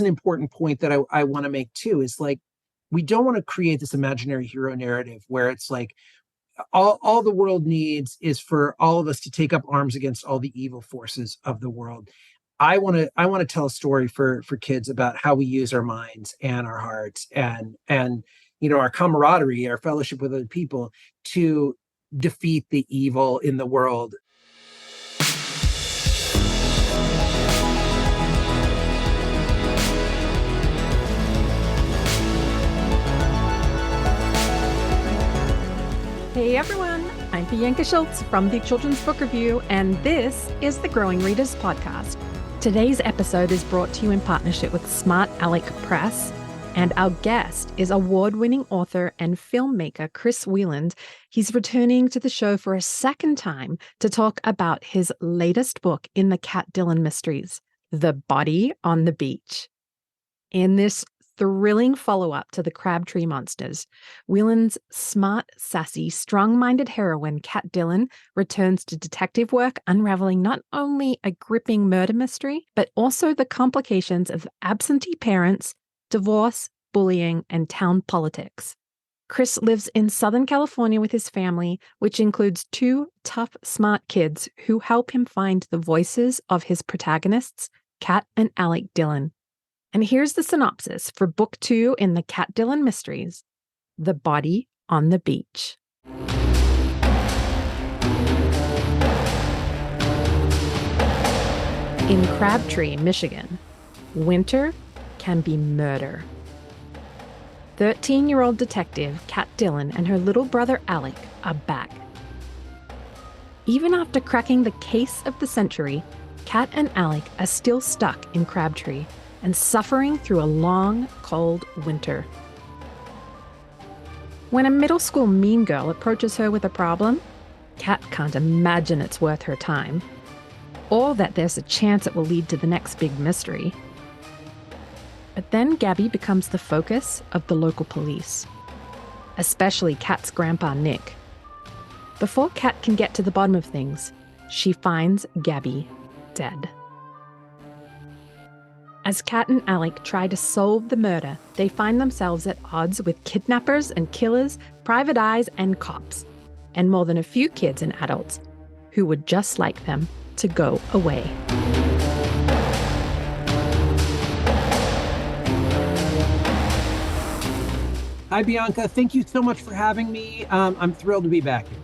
an important point that I want to make too, is like, we don't want to create this imaginary hero narrative where it's like, all the world needs is for all of us to take up arms against all the evil forces of the world. I want to tell a story for kids about how we use our minds and our hearts and our camaraderie, our fellowship with other people to defeat the evil in the world. Hey everyone, I'm Bianca Schultz from the Children's Book Review, and this is the Growing Readers Podcast. Today's episode is brought to you in partnership with Smart Aleck Press, and our guest is award-winning author and filmmaker Chris Wieland. He's returning to the show for a second time to talk about his latest book in the Cat Dillon mysteries, The Body on the Beach. In this thrilling follow-up to the Crabtree monsters, Wieland's smart, sassy, strong-minded heroine, Cat Dillon, returns to detective work, unraveling not only a gripping murder mystery, but also the complications of absentee parents, divorce, bullying, and town politics. Chris lives in Southern California with his family, which includes two tough, smart kids who help him find the voices of his protagonists, Cat and Aleck Dillon. And here's the synopsis for Book 2 in the Cat Dillon mysteries, The Body on the Beach. In Crabtree, Michigan, winter can be murder. 13-year-old detective Cat Dillon and her little brother Aleck are back. Even after cracking the case of the century, Cat and Aleck are still stuck in Crabtree and suffering through a long, cold winter. When a middle school mean girl approaches her with a problem, Cat can't imagine it's worth her time, or that there's a chance it will lead to the next big mystery. But then Gabby becomes the focus of the local police, especially Cat's grandpa Nick. Before Cat can get to the bottom of things, she finds Gabby dead. As Cat and Aleck try to solve the murder, they find themselves at odds with kidnappers and killers, private eyes and cops, and more than a few kids and adults who would just like them to go away. Hi, Bianca. Thank you so much for having me. I'm thrilled to be back here.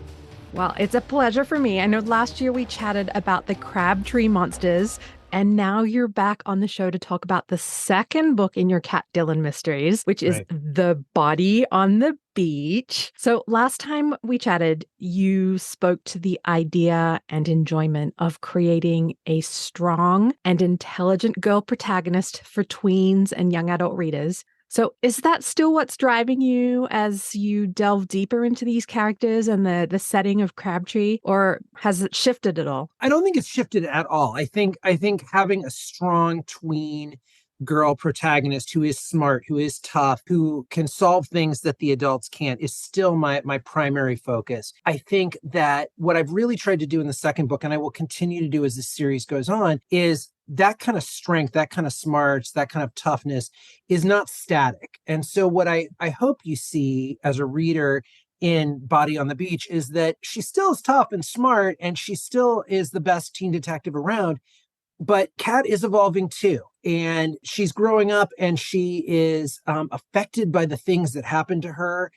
Well, it's a pleasure for me. I know last year we chatted about the Crabtree monsters, and now you're back on the show to talk about the second book in your Cat Dillon mysteries, which is The Body on the Beach. So last time we chatted, you spoke to the idea and enjoyment of creating a strong and intelligent girl protagonist for tweens and young adult readers. So is that still what's driving you as you delve deeper into these characters and the setting of Crabtree, or has it shifted at all? I don't think it's shifted at all. I think having a strong tween girl protagonist who is smart, who is tough, who can solve things that the adults can't is still my primary focus. I think that what I've really tried to do in the second book, and I will continue to do as this series goes on, is that kind of strength, that kind of smarts, that kind of toughness is not static. And so what I hope you see as a reader in Body on the Beach is that she still is tough and smart, and she still is the best teen detective around. But Cat is evolving too, and she's growing up, and she is affected by the things that happen to her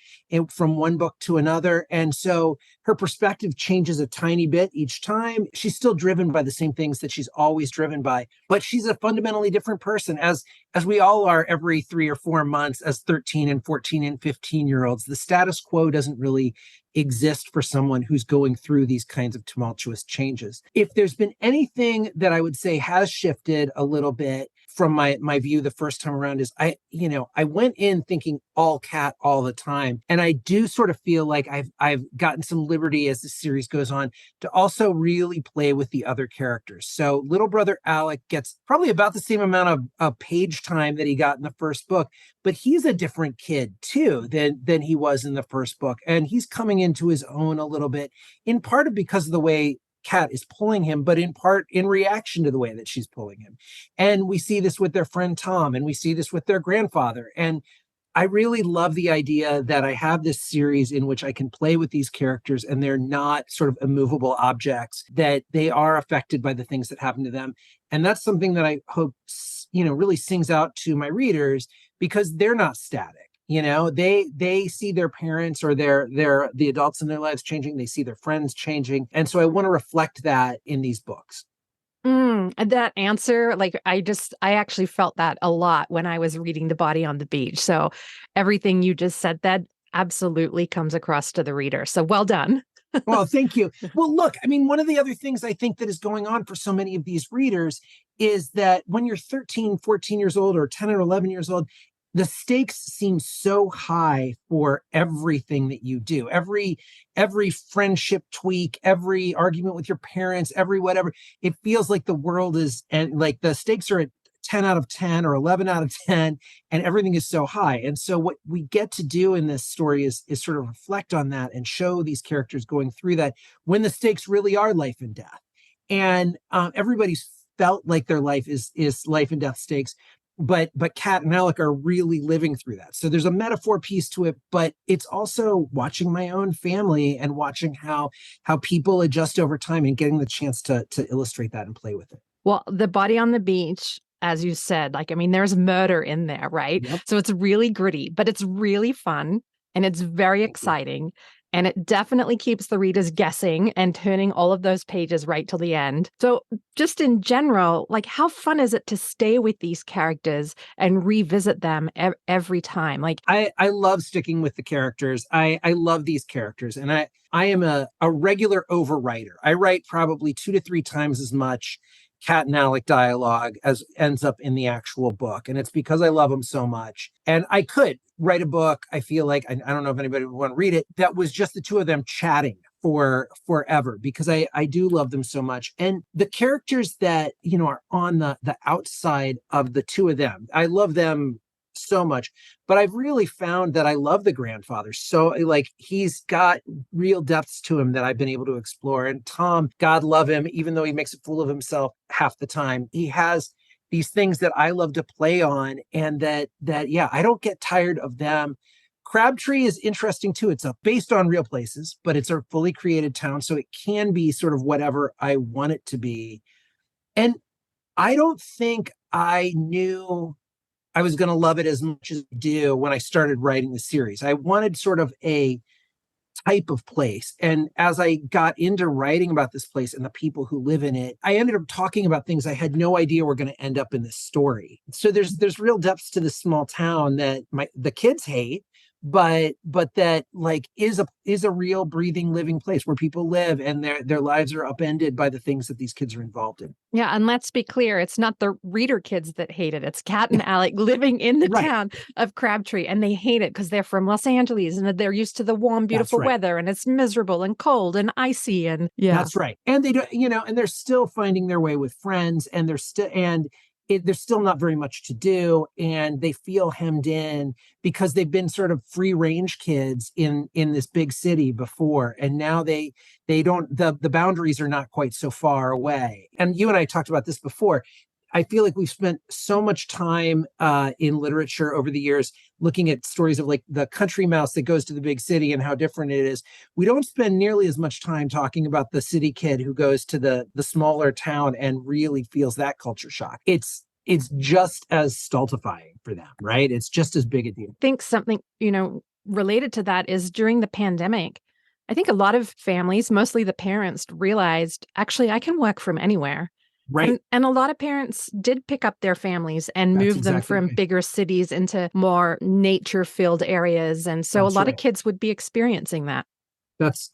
from one book to another. And so her perspective changes a tiny bit each time. She's still driven by the same things that she's always driven by, but she's a fundamentally different person, as we all are every 3 or 4 months as 13 and 14 and 15-year-olds. The status quo doesn't really exist for someone who's going through these kinds of tumultuous changes. If there's been anything that I would say has shifted a little bit from my view the first time around is I went in thinking all Cat all the time. And I do sort of feel like I've gotten some liberty as the series goes on to also really play with the other characters. So little brother Aleck gets probably about the same amount of page time that he got in the first book, but he's a different kid too than he was in the first book. And he's coming into his own a little bit, in part because of the way Cat is pulling him, but in part in reaction to the way that she's pulling him. And we see this with their friend Tom, and we see this with their grandfather. And I really love the idea that I have this series in which I can play with these characters and they're not sort of immovable objects, that they are affected by the things that happen to them. And that's something that I hope, really sings out to my readers, because they're not static. They see their parents or the adults in their lives changing. They see their friends changing. And so I want to reflect that in these books. And that answer, I actually felt that a lot when I was reading The Body on the Beach. So everything you just said, that absolutely comes across to the reader. So well done. Well, thank you. Well, look, I mean, one of the other things I think that is going on for so many of these readers is that when you're 13, 14 years old or 10 or 11 years old, the stakes seem so high for everything that you do. Every friendship tweak, every argument with your parents, every whatever. It feels like the world is, and like the stakes are at 10 out of 10 or 11 out of 10, and everything is so high. And so what we get to do in this story is sort of reflect on that and show these characters going through that when the stakes really are life and death. And everybody's felt like their life is life and death stakes. But Cat and Aleck are really living through that. So there's a metaphor piece to it, but it's also watching my own family and watching how people adjust over time and getting the chance to illustrate that and play with it. Well, The Body on the Beach, as you said, there's murder in there, right? Yep. So it's really gritty, but it's really fun and it's very exciting. And it definitely keeps the readers guessing and turning all of those pages right till the end. So just in general, how fun is it to stay with these characters and revisit them every time? I love sticking with the characters. I love these characters. And I am a regular overwriter. I write probably 2 to 3 times as much Cat and Aleck dialogue as ends up in the actual book. And it's because I love them so much. And I could write a book, I feel like, I don't know if anybody would want to read it, that was just the two of them chatting for forever, because I do love them so much. And the characters that, are on the outside of the two of them, I love them so much, but I've really found that I love the grandfather. So he's got real depths to him that I've been able to explore. And Tom, God love him, even though he makes a fool of himself half the time, he has these things that I love to play on, and that I don't get tired of them. Crabtree is interesting too. It's based on real places, but it's a fully created town, so it can be sort of whatever I want it to be. And I don't think I knew I was going to love it as much as I do when I started writing the series. I wanted sort of a type of place. And as I got into writing about this place and the people who live in it, I ended up talking about things I had no idea were going to end up in this story. So there's real depths to this small town that the kids hate, but that is a real breathing, living place where people live and their lives are upended by the things that these kids are involved in. Yeah, and let's be clear, it's not the reader kids that hate it. It's Cat and Aleck living in the town of Crabtree, and they hate it because they're from Los Angeles and they're used to the warm, beautiful weather, and it's miserable and cold and icy, and That's right. And they do, and they're still finding their way with friends, and there's still not very much to do, and they feel hemmed in because they've been sort of free range kids in this big city before, and now they don't, the boundaries are not quite so far away. And you and I talked about this before. I feel like we've spent so much time in literature over the years looking at stories of the country mouse that goes to the big city and how different it is. We don't spend nearly as much time talking about the city kid who goes to the smaller town and really feels that culture shock. It's just as stultifying for them, right? It's just as big a deal. I think something, related to that is during the pandemic, I think a lot of families, mostly the parents, realized, actually, I can work from anywhere. Right. And a lot of parents did pick up their families and move them from bigger cities into more nature-filled areas. And so a lot of kids would be experiencing that.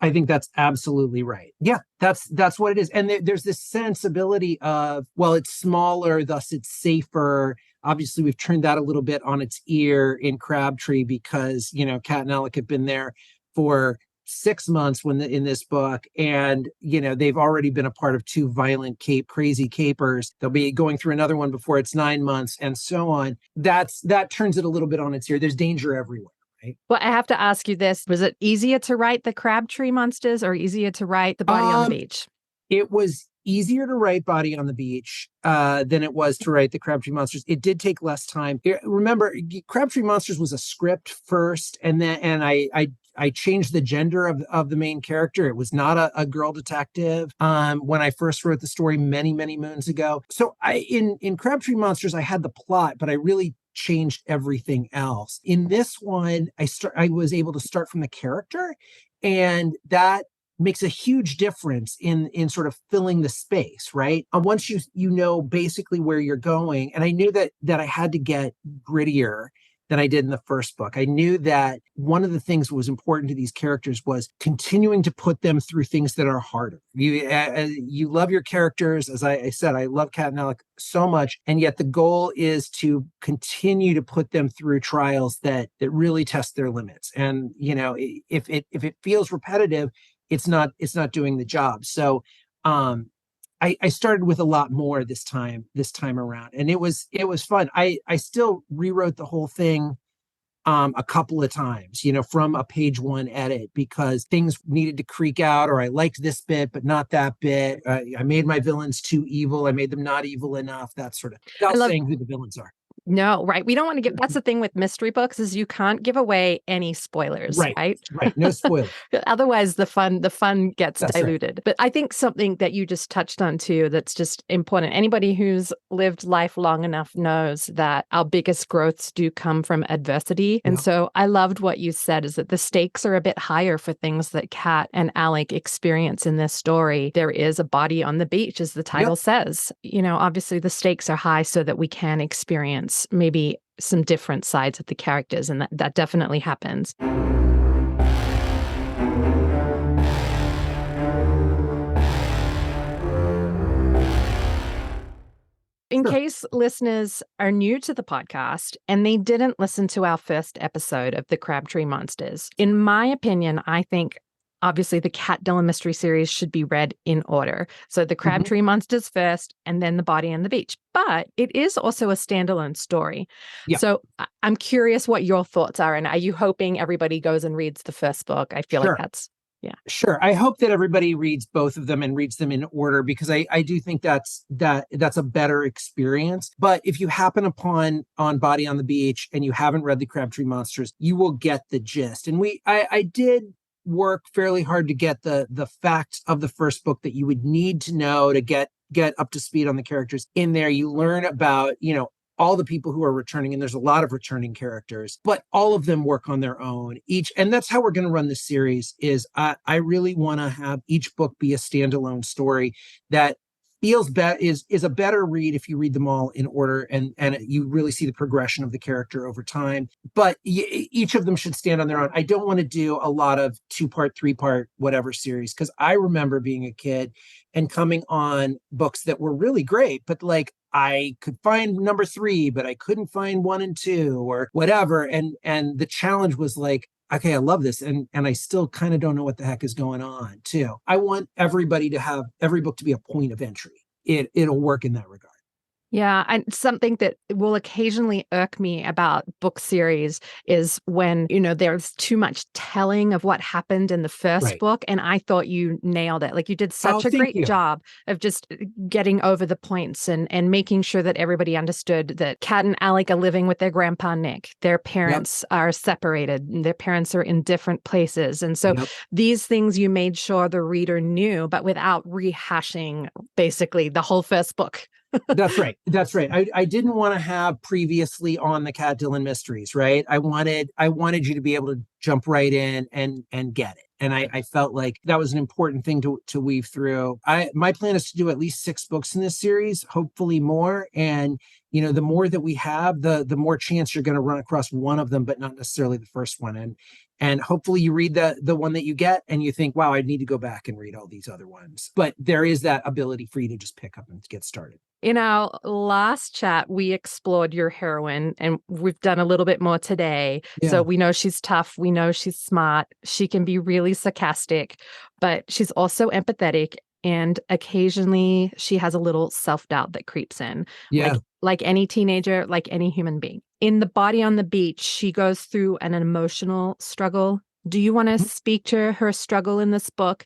I think that's absolutely right. Yeah, that's what it is. And there's this sensibility of, well, it's smaller, thus it's safer. Obviously, we've turned that a little bit on its ear in Crabtree because, Cat and Aleck have been there for 6 months in this book, and they've already been a part of 2 violent crazy capers. They'll be going through another one before it's 9 months, and so on. That turns it a little bit on its ear. There's danger everywhere, right? Well, I have to ask you this: was it easier to write the Crabtree monsters or easier to write The Body on the Beach? It was easier to write Body on the Beach than it was to write the Crabtree Monsters. It did take less time. Remember, Crabtree Monsters was a script first, and I changed the gender of the main character. It was not a girl detective when I first wrote the story many moons ago. So in Crabtree Monsters, I had the plot, but I really changed everything else. In this one, I was able to start from the character, and that makes a huge difference in sort of filling the space, right? Once you know basically where you're going, and I knew that I had to get grittier than I did in the first book. I knew that one of the things that was important to these characters was continuing to put them through things that are harder. You love your characters, as I said, I love Cat and Aleck so much, and yet the goal is to continue to put them through trials that really test their limits. And if it feels repetitive, it's not doing the job. So I started with a lot more this time around, and it was fun. I still rewrote the whole thing a couple of times, from a page one edit, because things needed to creak out, or I liked this bit but not that bit. I made my villains too evil. I made them not evil enough. That sort of, without saying who the villains are. No, right. We don't want to give, that's the thing with mystery books, is you can't give away any spoilers, right? Right. No spoilers. Otherwise the fun gets That's diluted. Right. But I think something that you just touched on too, that's just important. Anybody who's lived life long enough knows that our biggest growths do come from adversity. And so I loved what you said, is that the stakes are a bit higher for things that Cat and Aleck experience in this story. There is a body on the beach, as the title says. Obviously the stakes are high so that we can experience maybe some different sides of the characters, and that definitely happens. In case listeners are new to the podcast and they didn't listen to our first episode of the Crabtree Monsters, in my opinion, I think obviously the Cat Dillon mystery series should be read in order. So the Crabtree Monsters first, and then the Body on the Beach. But it is also a standalone story. Yeah. So I'm curious what your thoughts are. And are you hoping everybody goes and reads the first book? I feel like that's... Yeah. Sure. I hope that everybody reads both of them and reads them in order, because I do think that's a better experience. But if you happen upon Body on the Beach and you haven't read the Crabtree Monsters, you will get the gist. And I did work fairly hard to get the facts of the first book that you would need to know to get up to speed on the characters in there. You learn about, all the people who are returning, and there's a lot of returning characters, but all of them work on their own each. And that's how we're going to run this series. Is I really want to have each book be a standalone story that feels is a better read if you read them all in order, and you really see the progression of the character over time. But each of them should stand on their own. I don't want to do a lot of 2-part, 3-part, whatever series, because I remember being a kid and coming on books that were really great, but like I could find number 3, but I couldn't find 1 and 2 or whatever. And the challenge was like, okay, I love this. And I still kind of don't know what the heck is going on too. I want everybody to have every book to be a point of entry. It'll work in that regard. Yeah, and something that will occasionally irk me about book series is when, there's too much telling of what happened in the first book. And I thought you nailed it. Like, you did such a great job of just getting over the points and making sure that everybody understood that Cat and Aleck are living with their grandpa Nick. Their parents are separated, and their parents are in different places. And so these things you made sure the reader knew, but without rehashing basically the whole first book. That's right. I didn't want to have previously on the Cat Dillon mysteries, right? I wanted you to be able to jump right in and get it. And I felt like that was an important thing to weave through. My plan is to do at least 6 books in this series, hopefully more. And the more that we have, the more chance you're going to run across one of them, but not necessarily the first one. And hopefully you read the one that you get and you think, wow, I need to go back and read all these other ones. But there is that ability for you to just pick up and get started. In our last chat, we explored your heroine, and we've done a little bit more today. Yeah. So we know she's tough. We know she's smart. She can be really sarcastic, but she's also empathetic. And occasionally she has a little self-doubt that creeps in. Yeah. Like any teenager, like any human being. In the Body on the Beach, she goes through an emotional struggle. Do you want to speak to her struggle in this book?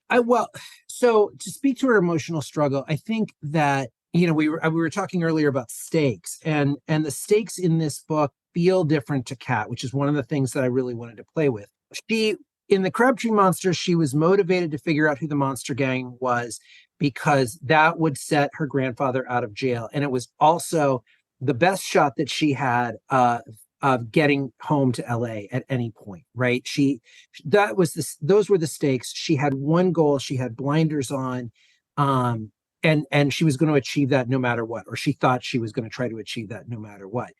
So to speak to her emotional struggle, I think that, we were talking earlier about stakes, and the stakes in this book feel different to Kat, which is one of the things that I really wanted to play with. She In the Crabtree Monsters, she was motivated to figure out who the monster gang was because that would set her grandfather out of jail. And it was also the best shot that she had of getting home to LA at any point, right? Those were the stakes. She had one goal, she had blinders on, and she was going to achieve that no matter what, or she thought she was going to try to achieve that no matter what.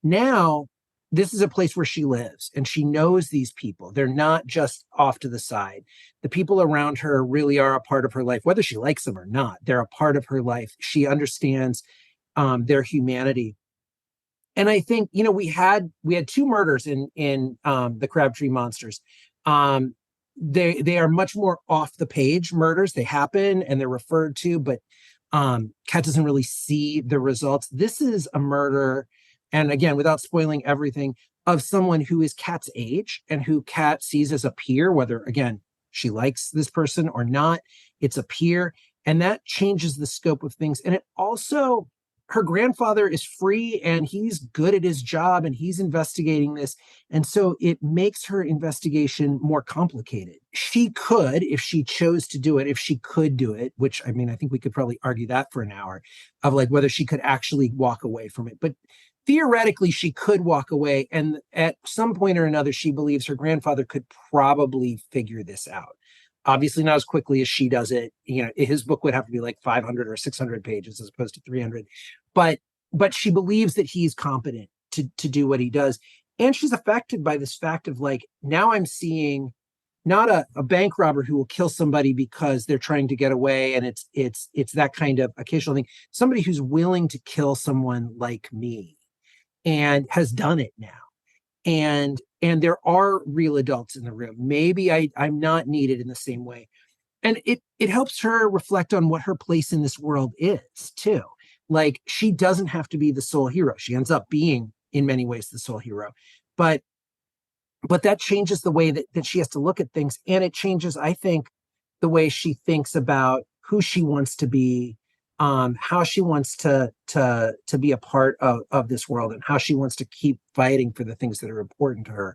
Now, this is a place where she lives and she knows these people. They're not just off to the side. The people around her really are a part of her life, whether she likes them or not. They're a part of her life. She understands their humanity. And I think, we had two murders in the Crabtree Monsters. They are much more off the page murders. They happen and they're referred to, but Kat doesn't really see the results. This is a murder, and again, without spoiling everything, of someone who is Kat's age and who Kat sees as a peer, whether, again, she likes this person or not, it's a peer. And that changes the scope of things. And it also, her grandfather is free and he's good at his job and he's investigating this. And so it makes her investigation more complicated. She could, if she chose to do it, if she could do it, which I mean, I think we could probably argue that for an hour, of like whether she could actually walk away from it. But theoretically, she could walk away. And at some point or another, she believes her grandfather could probably figure this out. Obviously, not as quickly as she does it. His book would have to be like 500 or 600 pages as opposed to 300. But she believes that he's competent to do what he does. And she's affected by this fact of like, now I'm seeing not a bank robber who will kill somebody because they're trying to get away. And it's that kind of occasional thing. Somebody who's willing to kill someone like me and has done it now. And there are real adults in the room. Maybe I'm not needed in the same way. And it helps her reflect on what her place in this world is too. Like, she doesn't have to be the sole hero. She ends up being in many ways the sole hero, but that changes the way that she has to look at things. And it changes, I think, the way she thinks about who she wants to be, how she wants to be a part of this world, and how she wants to keep fighting for the things that are important to her.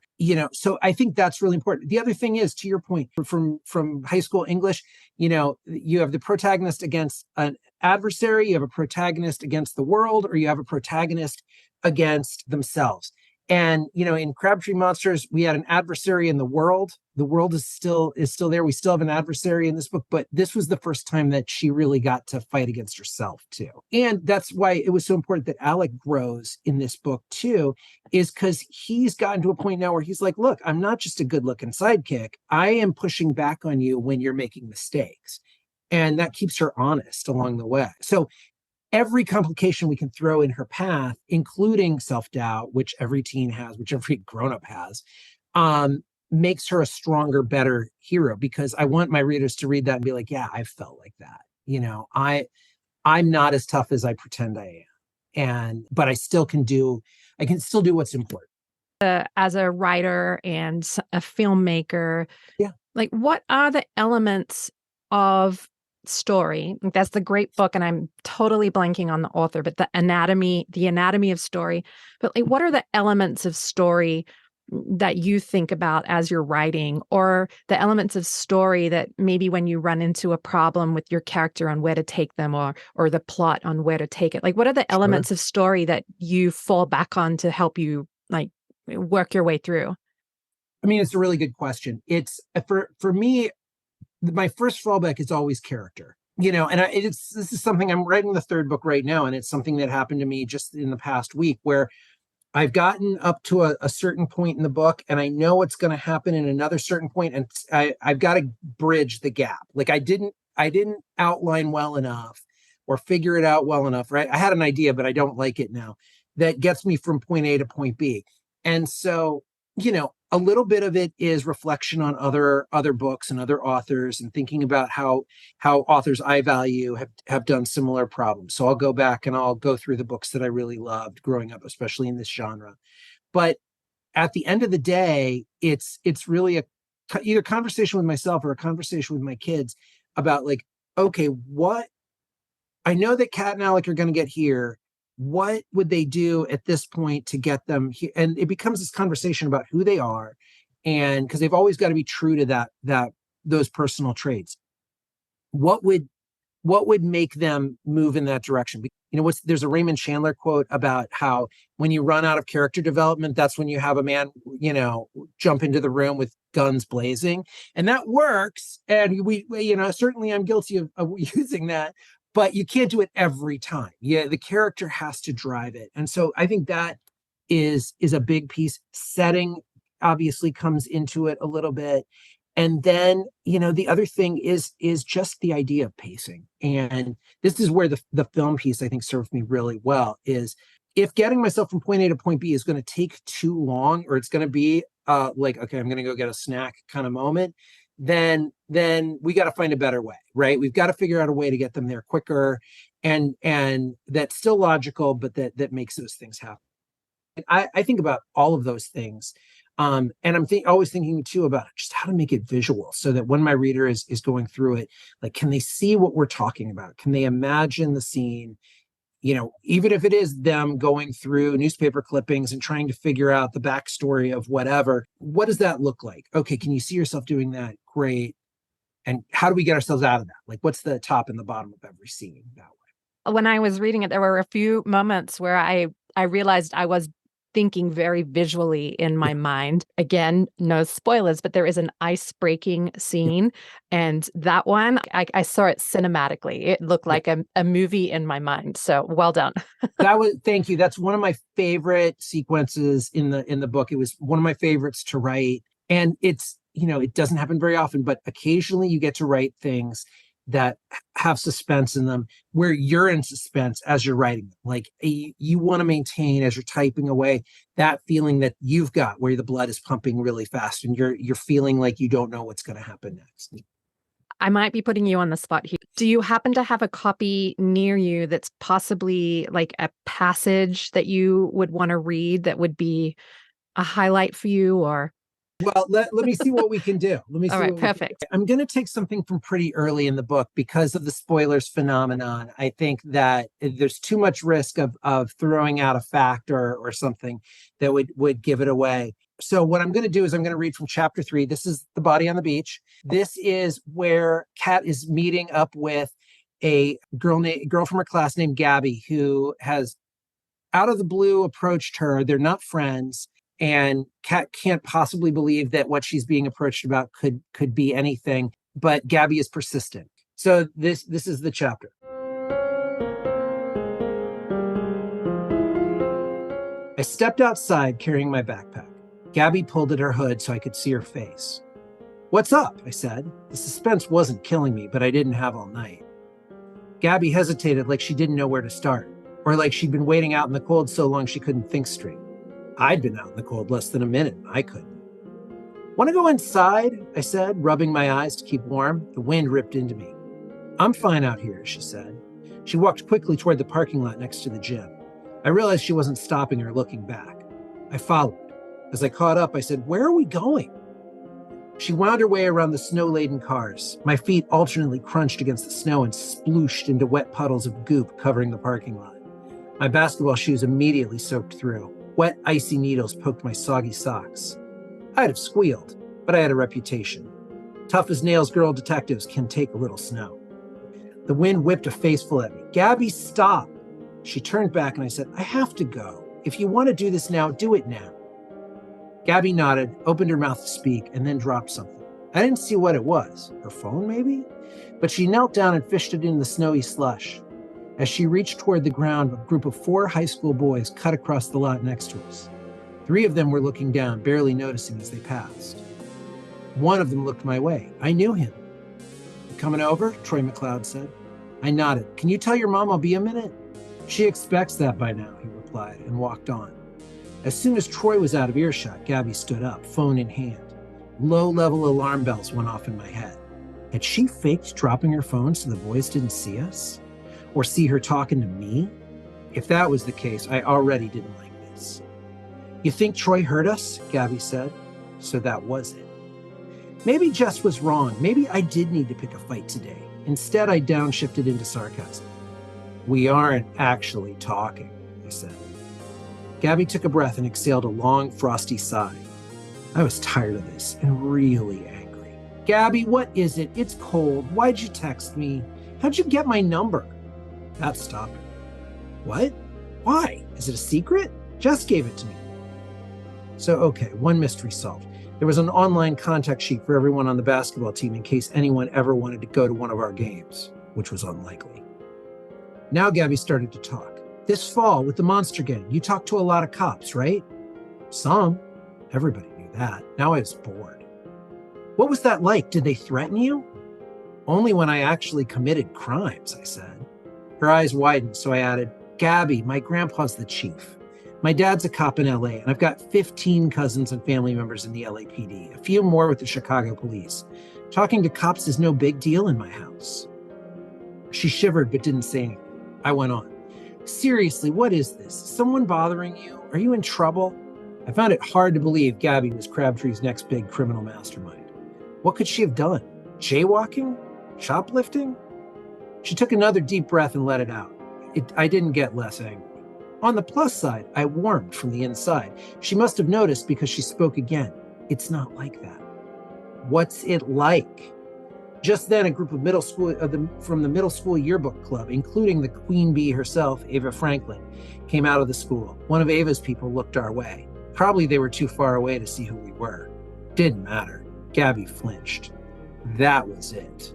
So I think that's really important. The other thing is, to your point, from high school English, you have the protagonist against an adversary, you have a protagonist against the world, or you have a protagonist against themselves. And in Crabtree Monsters, we had an adversary in the world. The world is still there. We still have an adversary in this book, but this was the first time that she really got to fight against herself too. And that's why it was so important that Aleck grows in this book too, is because he's gotten to a point now where he's like, look, I'm not just a good-looking sidekick. I am pushing back on you when you're making mistakes. And that keeps her honest along the way. So every complication we can throw in her path, including self-doubt, which every teen has, which every grown-up has, makes her a stronger, better hero, because I want my readers to read that and be like, yeah, I felt like that. I'm not as tough as I pretend I am. But I can still do what's important. As a writer and a filmmaker, yeah, like, what are the elements of story? That's the great book, and I'm totally blanking on the author, but the anatomy of story. But like, what are the elements of story that you think about as you're writing, or the elements of story that maybe when you run into a problem with your character on where to take them, or the plot on where to take it? Like, what are the elements of story that you fall back on to help you like work your way through? I mean, it's a really good question. It's for me, my first fallback is always character, and this is something I'm writing the third book right now. And it's something that happened to me just in the past week, where I've gotten up to a certain point in the book and I know what's going to happen in another certain point. And I've got to bridge the gap. Like, I didn't outline well enough or figure it out well enough, right? I had an idea, but I don't like it now. That gets me from point A to point B. And so, a little bit of it is reflection on other books and other authors, and thinking about how authors I value have done similar problems. So I'll go back and I'll go through the books that I really loved growing up, especially in this genre. But at the end of the day, it's really either conversation with myself or a conversation with my kids about like, okay, what I know that Kat and Alec are going to get here. What would they do at this point to get them here? And it becomes this conversation about who they are, and because they've always got to be true to those personal traits. What would make them move in that direction? There's a Raymond Chandler quote about how when you run out of character development, that's when you have a man, jump into the room with guns blazing, and that works. And certainly I'm guilty of using that, but you can't do it every time. Yeah, the character has to drive it. And so I think that is a big piece. Setting obviously comes into it a little bit. And then, the other thing is just the idea of pacing. And this is where the film piece, I think, served me really well, is if getting myself from point A to point B is going to take too long, or it's going to be okay, I'm going to go get a snack kind of moment, then we got to find a better way, right? We've got to figure out a way to get them there quicker, and that's still logical, but that makes those things happen. I think about all of those things. And I'm always thinking too about just how to make it visual, so that when my reader is going through it, like, can they see what we're talking about? Can they imagine the scene? Even if it is them going through newspaper clippings and trying to figure out the backstory of whatever, what does that look like? Okay, can you see yourself doing that? Great. And how do we get ourselves out of that? Like, what's the top and the bottom of every scene that way? When I was reading it, there were a few moments where I realized I was thinking very visually in my mind. Again, no spoilers, but there is an ice-breaking scene. And that one, I saw it cinematically. It looked like a movie in my mind. So well done. Thank you. That's one of my favorite sequences in the book. It was one of my favorites to write. And it's, it doesn't happen very often, but occasionally you get to write things that have suspense in them, where you're in suspense as you're writing them. Like, you want to maintain, as you're typing away, that feeling that you've got, where the blood is pumping really fast and you're feeling like you don't know what's going to happen next. I might be putting you on the spot here. Do you happen to have a copy near you that's possibly like a passage that you would want to read that would be a highlight for you? Or well, let me see what we can do. All right, perfect. I'm going to take something from pretty early in the book because of the spoilers phenomenon. I think that there's too much risk of throwing out a fact or something that would give it away. So what I'm going to do is I'm going to read from chapter 3. This is The Body on the Beach. This is where Kat is meeting up with a girl from her class named Gabby, who has out of the blue approached her. They're not friends. And Kat can't possibly believe that what she's being approached about could be anything, but Gabby is persistent. So this is the chapter. I stepped outside carrying my backpack. Gabby pulled at her hood so I could see her face. "What's up?" I said. The suspense wasn't killing me, but I didn't have all night. Gabby hesitated, like she didn't know where to start, or like she'd been waiting out in the cold so long she couldn't think straight. I'd been out in the cold less than a minute. I couldn't. "Want to go inside?" I said, rubbing my eyes to keep warm. The wind ripped into me. "I'm fine out here," she said. She walked quickly toward the parking lot next to the gym. I realized she wasn't stopping or looking back. I followed. As I caught up, I said, "Where are we going?" She wound her way around the snow-laden cars. My feet alternately crunched against the snow and splooshed into wet puddles of goop covering the parking lot. My basketball shoes immediately soaked through. Wet, icy needles poked my soggy socks. I'd have squealed, but I had a reputation. Tough as nails girl detectives can take a little snow. The wind whipped a faceful at me. "Gabby, stop." She turned back and I said, "I have to go. If you want to do this now, do it now." Gabby nodded, opened her mouth to speak, and then dropped something. I didn't see what it was. Her phone, maybe? But she knelt down and fished it in the snowy slush. As she reached toward the ground, a group of 4 high school boys cut across the lot next to us. 3 of them were looking down, barely noticing as they passed. One of them looked my way. I knew him. "You coming over?" Troy McLeod said. I nodded. "Can you tell your mom I'll be a minute?" "She expects that by now," he replied, and walked on. As soon as Troy was out of earshot, Gabby stood up, phone in hand. Low-level alarm bells went off in my head. Had she faked dropping her phone so the boys didn't see us? Or see her talking to me? If that was the case, I already didn't like this. "You think Troy hurt us?" Gabby said. So that was it. Maybe Jess was wrong. Maybe I did need to pick a fight today. Instead, I downshifted into sarcasm. We aren't actually talking, I said. Gabby took a breath and exhaled a long, frosty sigh. I was tired of this and really angry. Gabby, what is it? It's cold. Why'd you text me? How'd you get my number? That stopped her. What? Why? Is it a secret? Jess gave it to me. So, okay, one mystery solved. There was an online contact sheet for everyone on the basketball team in case anyone ever wanted to go to one of our games, which was unlikely. Now Gabby started to talk. This fall with the Monster Gang, you talked to a lot of cops, right? Some. Everybody knew that. Now I was bored. What was that like? Did they threaten you? Only when I actually committed crimes, I said. Her eyes widened, so I added, Gabby, my grandpa's the chief. My dad's a cop in LA, and I've got 15 cousins and family members in the LAPD, a few more with the Chicago police. Talking to cops is no big deal in my house. She shivered but didn't say anything. I went on. Seriously, what is this? Is someone bothering you? Are you in trouble? I found it hard to believe Gabby was Crabtree's next big criminal mastermind. What could she have done? Jaywalking? Shoplifting? She took another deep breath and let it out. I didn't get less angry. On the plus side, I warmed from the inside. She must have noticed because she spoke again. It's not like that. What's it like? Just then, a group of from the middle school yearbook club, including the queen bee herself, Ava Franklin, came out of the school. One of Ava's people looked our way. Probably they were too far away to see who we were. Didn't matter. Gabby flinched. That was it.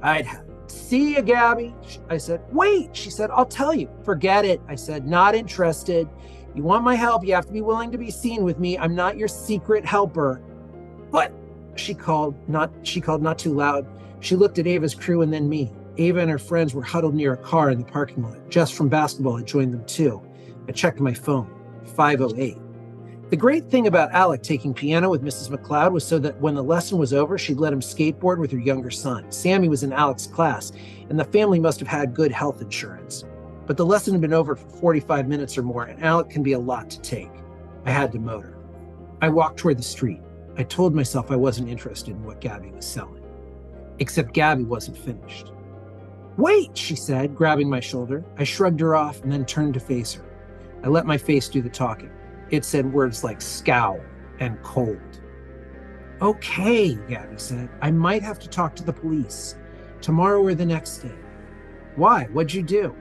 I'd have it. See ya, Gabby, I said. Wait, she said, I'll tell you. Forget it, I said, not interested. You want my help, you have to be willing to be seen with me. I'm not your secret helper. But she called not too loud. She looked at Ava's crew and then me. Ava and her friends were huddled near a car in the parking lot. Just from basketball, I joined them too. I checked my phone, 5:08. The great thing about Aleck taking piano with Mrs. McLeod was so that when the lesson was over, she'd let him skateboard with her younger son. Sammy was in Aleck's class, and the family must have had good health insurance. But the lesson had been over for 45 minutes or more, and Aleck can be a lot to take. I had to motor. I walked toward the street. I told myself I wasn't interested in what Gabby was selling. Except Gabby wasn't finished. Wait, she said, grabbing my shoulder. I shrugged her off and then turned to face her. I let my face do the talking. It said words like scowl and cold. Okay, Gabby said. I might have to talk to the police. Tomorrow or the next day. Why? What'd you do?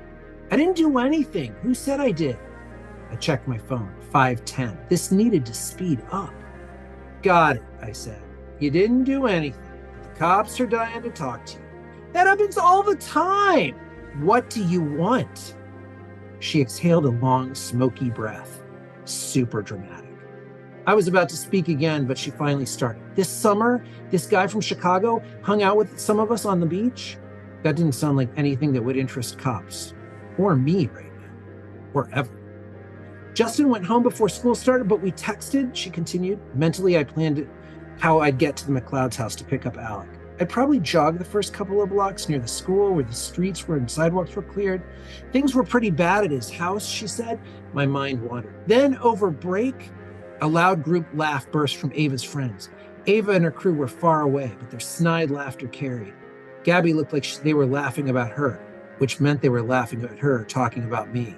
I didn't do anything. Who said I did? I checked my phone. 5:10. This needed to speed up. Got it, I said. You didn't do anything. The cops are dying to talk to you. That happens all the time. What do you want? She exhaled a long, smoky breath. Super dramatic. I was about to speak again, but she finally started. This summer, this guy from Chicago hung out with some of us on the beach. That didn't sound like anything that would interest cops. Or me right now. Or ever. Justin went home before school started, but we texted, she continued. Mentally, I planned how I'd get to the McLeod's house to pick up Aleck. I'd probably jog the first couple of blocks near the school where the streets were and sidewalks were cleared. Things were pretty bad at his house, she said. My mind wandered. Then over break, a loud group laugh burst from Ava's friends. Ava and her crew were far away, but their snide laughter carried. Gabby looked like they were laughing about her, which meant they were laughing at her, talking about me.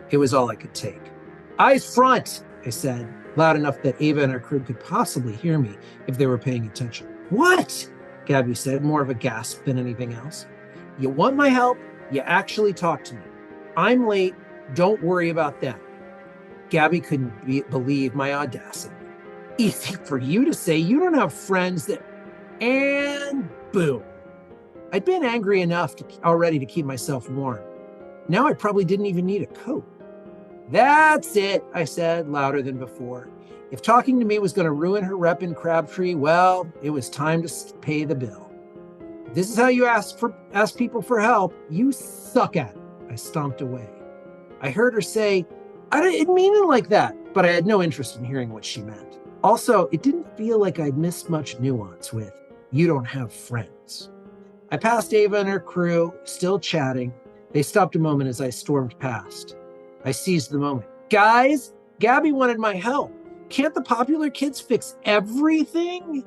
It was all I could take. Eyes front, I said, loud enough that Ava and her crew could possibly hear me if they were paying attention. What? Gabby said, more of a gasp than anything else. You want my help? You actually talk to me. I'm late. Don't worry about that. Gabby couldn't believe my audacity. Easy for you to say. You don't have friends that... And boom. I'd been angry enough already to keep myself warm. Now I probably didn't even need a coat. That's it, I said, louder than before. If talking to me was going to ruin her rep in Crabtree, well, it was time to pay the bill. If this is how you ask people for help, you suck at it. I stomped away. I heard her say, I didn't mean it like that, but I had no interest in hearing what she meant. Also, it didn't feel like I'd missed much nuance with, you don't have friends. I passed Ava and her crew, still chatting. They stopped a moment as I stormed past. I seized the moment. Guys, Gabby wanted my help. Can't the popular kids fix everything?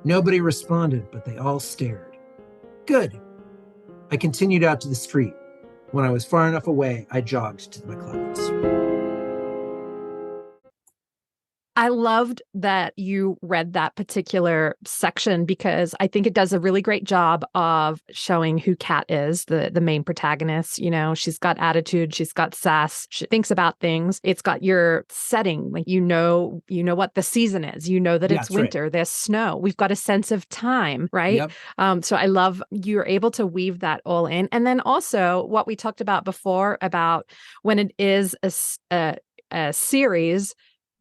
Nobody responded, but they all stared. Good. I continued out to the street. When I was far enough away, I jogged to the clouds. I loved that you read that particular section because I think it does a really great job of showing who Kat is, the main protagonist. You know, she's got attitude, she's got sass, she thinks about things. It's got your setting, like you know what the season is. You know that it's winter, right. There's snow. We've got a sense of time, right? Yep. So I love you're able to weave that all in. And then also what we talked about before about when it is a series.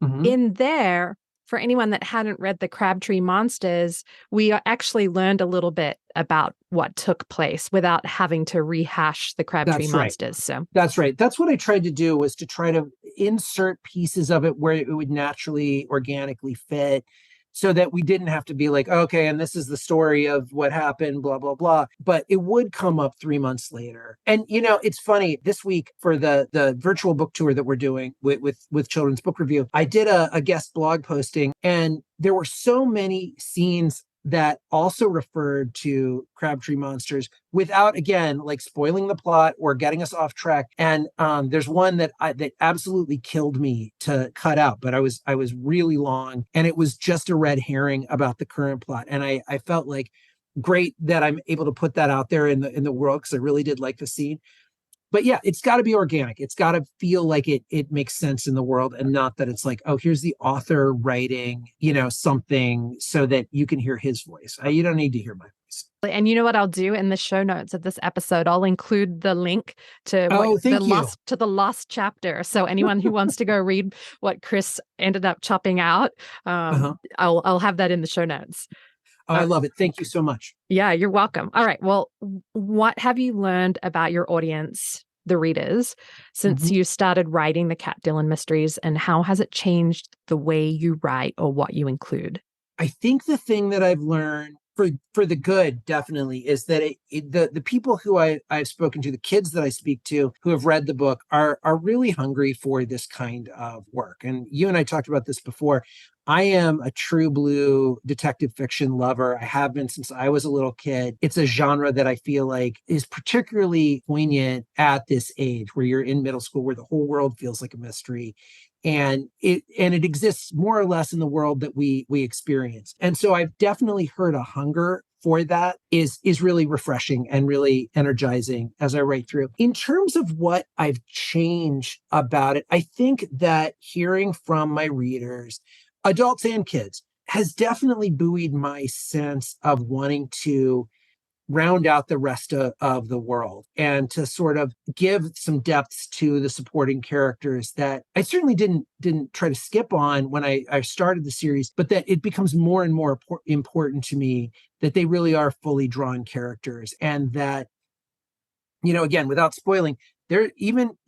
Mm-hmm. In there, for anyone that hadn't read the Crabtree Monsters, we actually learned a little bit about what took place without having to rehash the Crabtree Monsters. So that's right. That's what I tried to do, was to try to insert pieces of it where it would naturally, organically fit, so that we didn't have to be like, okay, and this is the story of what happened, blah, blah, blah. But it would come up 3 months later. And, you know, it's funny, this week for the virtual book tour that we're doing with Children's Book Review, I did a guest blog posting, and there were so many scenes that also referred to Crabtree Monsters without, again, like spoiling the plot or getting us off track. And there's one that absolutely killed me to cut out, but I was really long, and it was just a red herring about the current plot. And I felt like great that I'm able to put that out there in the world, because I really did like the scene. But yeah, it's got to be organic. It's got to feel like it makes sense in the world, and not that it's like, oh, here's the author writing, something so that you can hear his voice. You don't need to hear my voice. And you know what I'll do in the show notes of this episode? I'll include the link to the lost chapter. So anyone who wants to go read what Chris ended up chopping out, I'll have that in the show notes. I love it. Thank you so much. Yeah, you're welcome. All right. Well, what have you learned about your audience, the readers, since you started writing the Kat Dillon mysteries, and how has it changed the way you write or what you include? I think the thing that I've learned for the good, definitely, is that the people who I've spoken to, the kids that I speak to who have read the book, are really hungry for this kind of work. And you and I talked about this before. I am a true blue detective fiction lover. I have been since I was a little kid. It's a genre that I feel like is particularly poignant at this age, where you're in middle school, where the whole world feels like a mystery. And it exists more or less in the world that we experience. And so I've definitely heard a hunger for that is really refreshing and really energizing as I write through. In terms of what I've changed about it, I think that hearing from my readers, adults and kids, has definitely buoyed my sense of wanting to round out the rest of the world, and to sort of give some depths to the supporting characters that I certainly didn't try to skip on when I started the series, but that it becomes more and more important to me that they really are fully drawn characters, and that, again, without spoiling, there even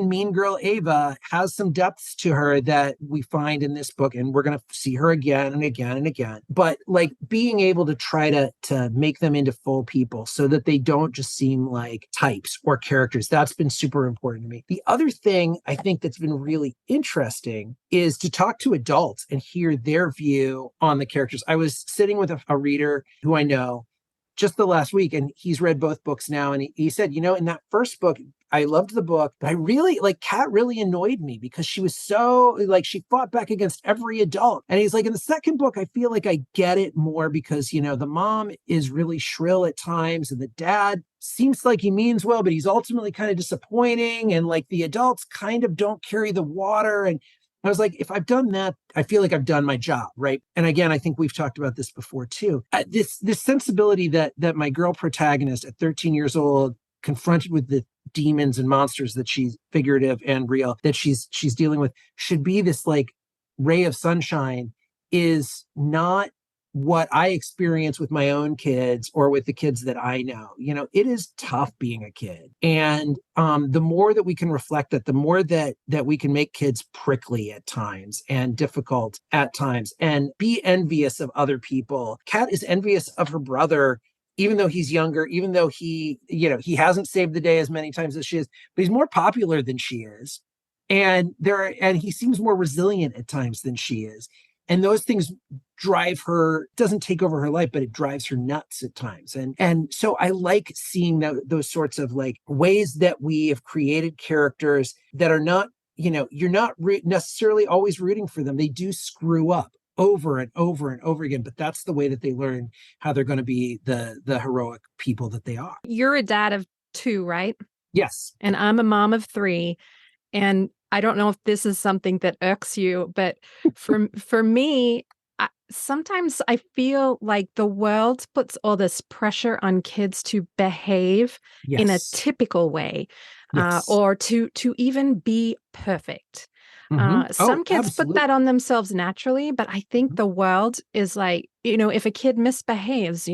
Mean Girl Ava has some depths to her that we find in this book, and we're going to see her again and again and again. But like being able to try to make them into full people, so that they don't just seem like types or characters, that's been super important to me. The other thing I think that's been really interesting is to talk to adults and hear their view on the characters. I was sitting with a reader who I know just the last week, and he's read both books now. And he said, in that first book, I loved the book, but I really, Kat really annoyed me because she was so, she fought back against every adult. And he's like, in the second book, I feel like I get it more because, the mom is really shrill at times, and the dad seems like he means well, but he's ultimately kind of disappointing. And the adults kind of don't carry the water. And I was like, if I've done that, I feel like I've done my job, right? And again, I think we've talked about this before too. This sensibility that my girl protagonist at 13 years old, confronted with the demons and monsters that she's, figurative and real, that she's dealing with, should be this ray of sunshine, is not what I experience with my own kids or with the kids that I know. It is tough being a kid. And the more that we can reflect that, the more that we can make kids prickly at times and difficult at times, and be envious of other people. Kat is envious of her brother, even though he's younger, even though he hasn't saved the day as many times as she is, but he's more popular than she is. And he seems more resilient at times than she is. And those things drive her, doesn't take over her life, but it drives her nuts at times. And so I like seeing those sorts of like ways that we have created characters that are not, you're not necessarily always rooting for them. They do screw up over and over and over again, but that's the way that they learn how they're going to be the heroic people that they are. You're a dad of 2, right? Yes. And I'm a mom of 3. And I don't know if this is something that irks you, but for me, sometimes I feel like the world puts all this pressure on kids to behave in a Yes. typical way, Yes. or to even be perfect. Mm-hmm. Some kids put Absolutely. that on themselves naturally, but I think the world is like, if a kid misbehaves,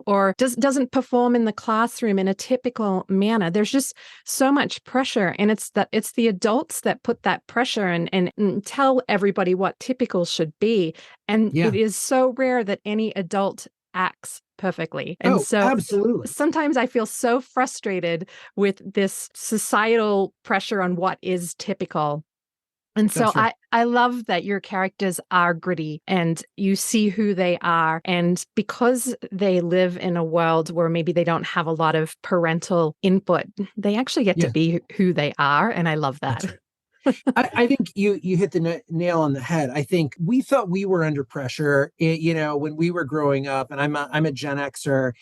or doesn't perform in the classroom in a typical manner, there's just so much pressure. And it's the adults that put that pressure and tell everybody what typical should be. And Yeah. it is so rare that any adult acts perfectly. And Oh, so absolutely. sometimes I feel so frustrated with this societal pressure on what is typical. And so That's right. I love that your characters are gritty and you see who they are. And because they live in a world where maybe they don't have a lot of parental input, they actually get to Yeah, be who they are. And I love that's that. right. I think you hit the nail on the head. I think we thought we were under pressure, when we were growing up. And I'm a Gen Xer.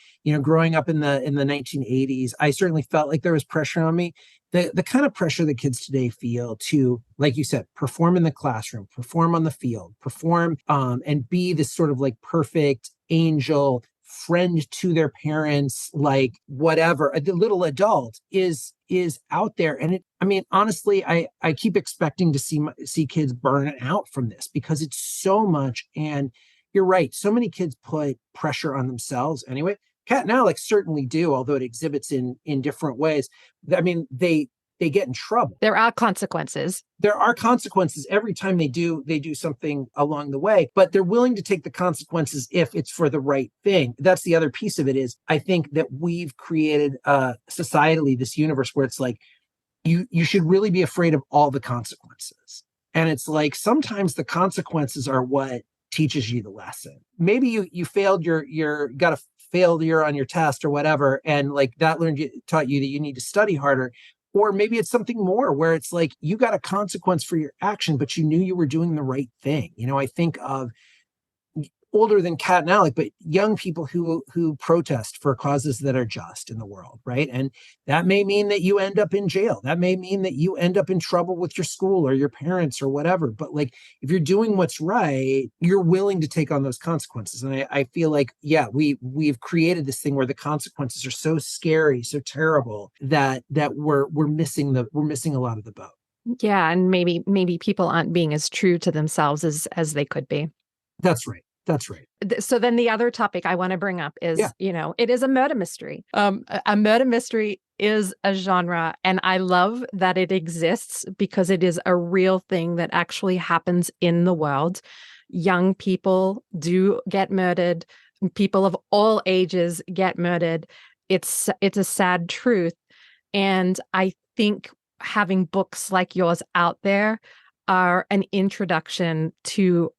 Growing up in the 1980s, I certainly felt like there was pressure on me. The kind of pressure that kids today feel to, like you said, perform in the classroom, perform on the field, perform and be this sort of like perfect angel friend to their parents, like whatever, the little adult is out there. And honestly, I keep expecting to see kids burn out from this because it's so much. And you're right, so many kids put pressure on themselves anyway. Cat and Alex certainly do, although it exhibits in different ways. They get in trouble. There are consequences. There are consequences every time they do something along the way, but they're willing to take the consequences if it's for the right thing. That's the other piece of it. Is I think that we've created societally this universe where it's like you should really be afraid of all the consequences. And it's like sometimes the consequences are what teaches you the lesson. Maybe you failed got a failure on your test or whatever, and like that taught you that you need to study harder. Or maybe it's something more where it's like you got a consequence for your action, but you knew you were doing the right thing. I think of older than Cat and Alec, but young people who protest for causes that are just in the world, right? And that may mean that you end up in jail. That may mean that you end up in trouble with your school or your parents or whatever. But like, if you're doing what's right, you're willing to take on those consequences. And I feel like, yeah, we've created this thing where the consequences are so scary, so terrible that we're missing a lot of the boat. Yeah. And maybe people aren't being as true to themselves as they could be. That's right. That's right. So then the other topic I want to bring up is, Yeah. it is a murder mystery. A murder mystery is a genre, and I love that it exists because it is a real thing that actually happens in the world. Young people do get murdered. People of all ages get murdered. It's a sad truth. And I think having books like yours out there are an introduction to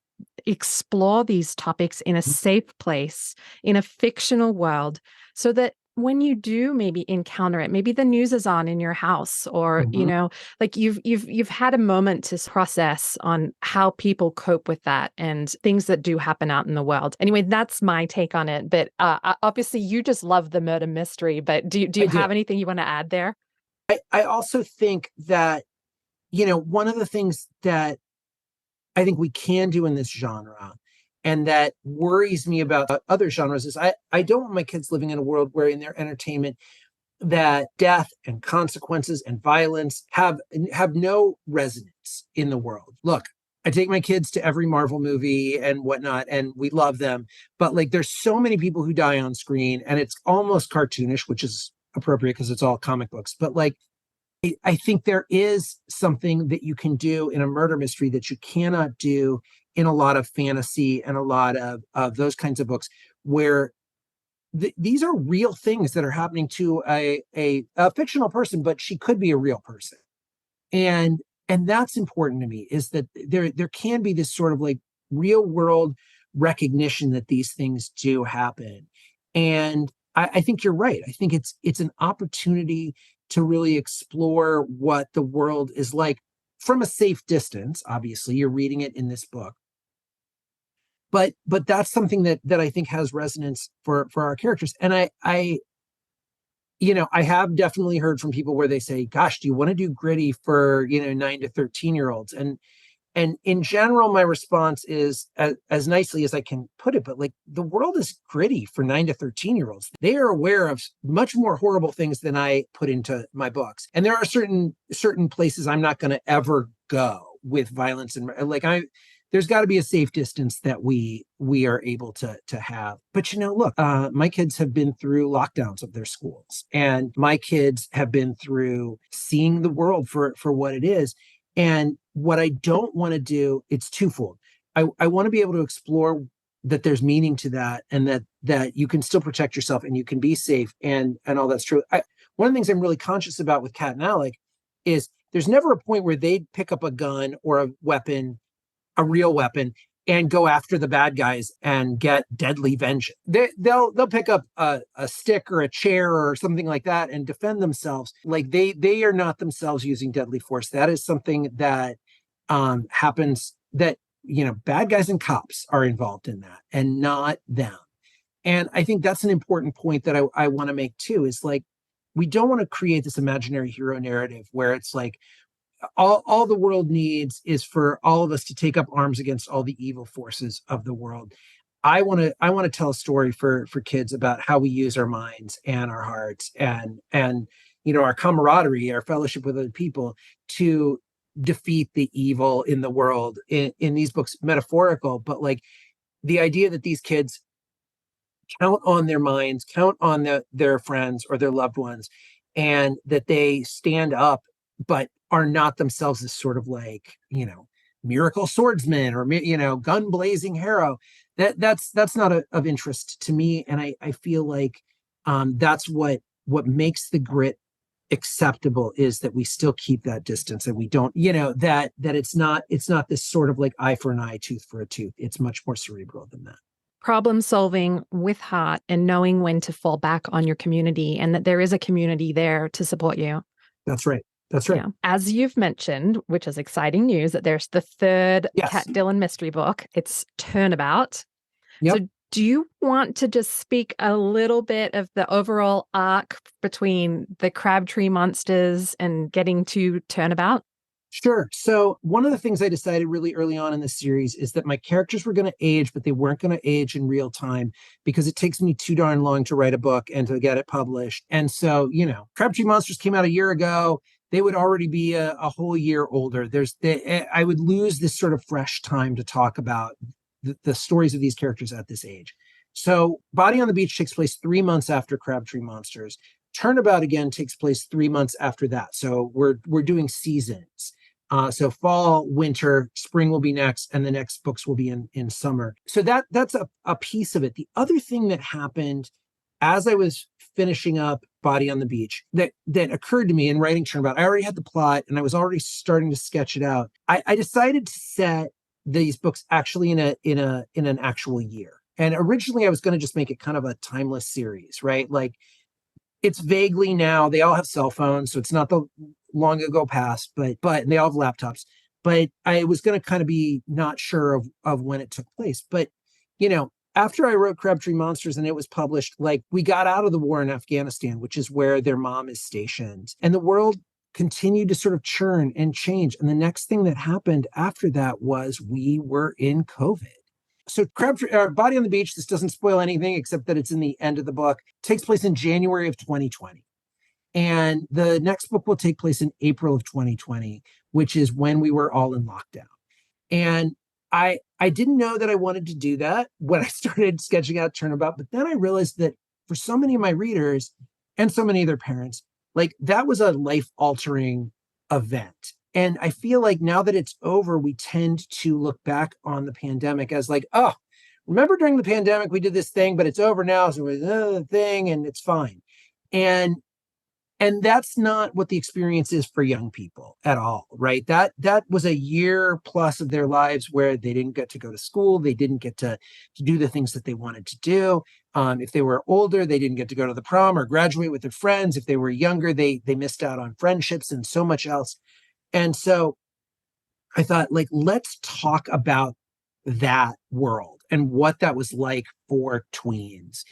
explore these topics in a safe place, in a fictional world, so that when you do maybe encounter it, maybe the news is on in your house, or like you've had a moment to process on how people cope with that and things that do happen out in the world. Anyway, that's my take on it. But obviously, you just love the murder mystery. But do you have anything you want to add there? I also think that one of the things that I think we can do in this genre and that worries me about other genres is I don't want my kids living in a world where in their entertainment that death and consequences and violence have no resonance in the world. Look, I take my kids to every Marvel movie and whatnot, and we love them. But like, there's so many people who die on screen, and it's almost cartoonish, which is appropriate because it's all comic books. But like, I think there is something that you can do in a murder mystery that you cannot do in a lot of fantasy and a lot of those kinds of books, where these are real things that are happening to a fictional person, but she could be a real person. And that's important to me, is that there can be this sort of like real world recognition that these things do happen. And I think you're right. I think it's an opportunity to really explore what the world is like from a safe distance. Obviously, you're reading it in this book, but that's something that I think has resonance for our characters. And I have definitely heard from people where they say, gosh, do you want to do gritty for 9 to 13-year-olds? And in general, my response is as nicely as I can put it, but like, the world is gritty for 9 to 13-year-olds. They are aware of much more horrible things than I put into my books. And there are certain places I'm not going to ever go with violence. And like, there's got to be a safe distance that we are able to have. But look, my kids have been through lockdowns of their schools, and my kids have been through seeing the world for what it is. And what I don't want to do, it's twofold. I want to be able to explore that there's meaning to that, and that you can still protect yourself and you can be safe, and all that's true. One of the things I'm really conscious about with Cat and Alec is there's never a point where they'd pick up a gun or a weapon, a real weapon, and go after the bad guys and get deadly vengeance. They'll pick up a stick or a chair or something like that and defend themselves. Like, they are not themselves using deadly force. That is something that happens, that bad guys and cops are involved in that, and not them. And I think that's an important point that I want to make too, is like, we don't want to create this imaginary hero narrative where it's like, all the world needs is for all of us to take up arms against all the evil forces of the world. I want to tell a story for kids about how we use our minds and our hearts and our camaraderie, our fellowship with other people, to defeat the evil in the world. In these books, metaphorical, but like, the idea that these kids count on their minds, count on their friends or their loved ones, and that they stand up, but are not themselves this sort of like, miracle swordsman or, gun blazing hero. That's not of interest to me. And I feel like that's what makes the grit acceptable, is that we still keep that distance, and we don't, that it's not this sort of like eye for an eye, tooth for a tooth. It's much more cerebral than that. Problem solving with heart, and knowing when to fall back on your community, and that there is a community there to support you. That's right. That's right. Yeah. As you've mentioned, which is exciting news, that there's the third Cat Dillon mystery book. It's Turnabout. Yep. So do you want to just speak a little bit of the overall arc between the Crabtree monsters and getting to Turnabout? Sure. So one of the things I decided really early on in the series is that my characters were going to age, but they weren't going to age in real time, because it takes me too darn long to write a book and to get it published. And so, Crabtree Monsters came out a year ago. They would already be a whole year older. I would lose this sort of fresh time to talk about the stories of these characters at this age. So Body on the Beach takes place 3 months after Crabtree Monsters. Turnabout again takes place 3 months after that. So we're doing seasons. So fall, winter, spring will be next, and the next books will be in summer. So that's a piece of it. The other thing that happened as I was finishing up Body on the Beach that occurred to me in writing Turnabout, I already had the plot and I was already starting to sketch it out. I decided to set these books actually in an actual year. And originally I was going to just make it kind of a timeless series, right? Like, it's vaguely now, they all have cell phones, so it's not the long ago past, but they all have laptops. But I was going to kind of be not sure of when it took place. But, after I wrote Crabtree Monsters and it was published, like, we got out of the war in Afghanistan, which is where their mom is stationed. And the world continued to sort of churn and change. And the next thing that happened after that was we were in COVID. So Body on the Beach, this doesn't spoil anything except that it's in the end of the book, takes place in January of 2020. And the next book will take place in April of 2020, which is when we were all in lockdown. And I didn't know that I wanted to do that when I started sketching out Turnabout, but then I realized that for so many of my readers and so many of their parents, like, that was a life-altering event. And I feel like now that it's over, we tend to look back on the pandemic as like, oh, remember during the pandemic, we did this thing, but it's over now. So it was another thing and it's fine. And And that's not what the experience is for young people at all, right? That was a year plus of their lives where they didn't get to go to school, they didn't get to do the things that they wanted to do. If they were older, they didn't get to go to the prom or graduate with their friends. If they were younger, they missed out on friendships and so much else. And so I thought, like, let's talk about that world and what that was like for tweens.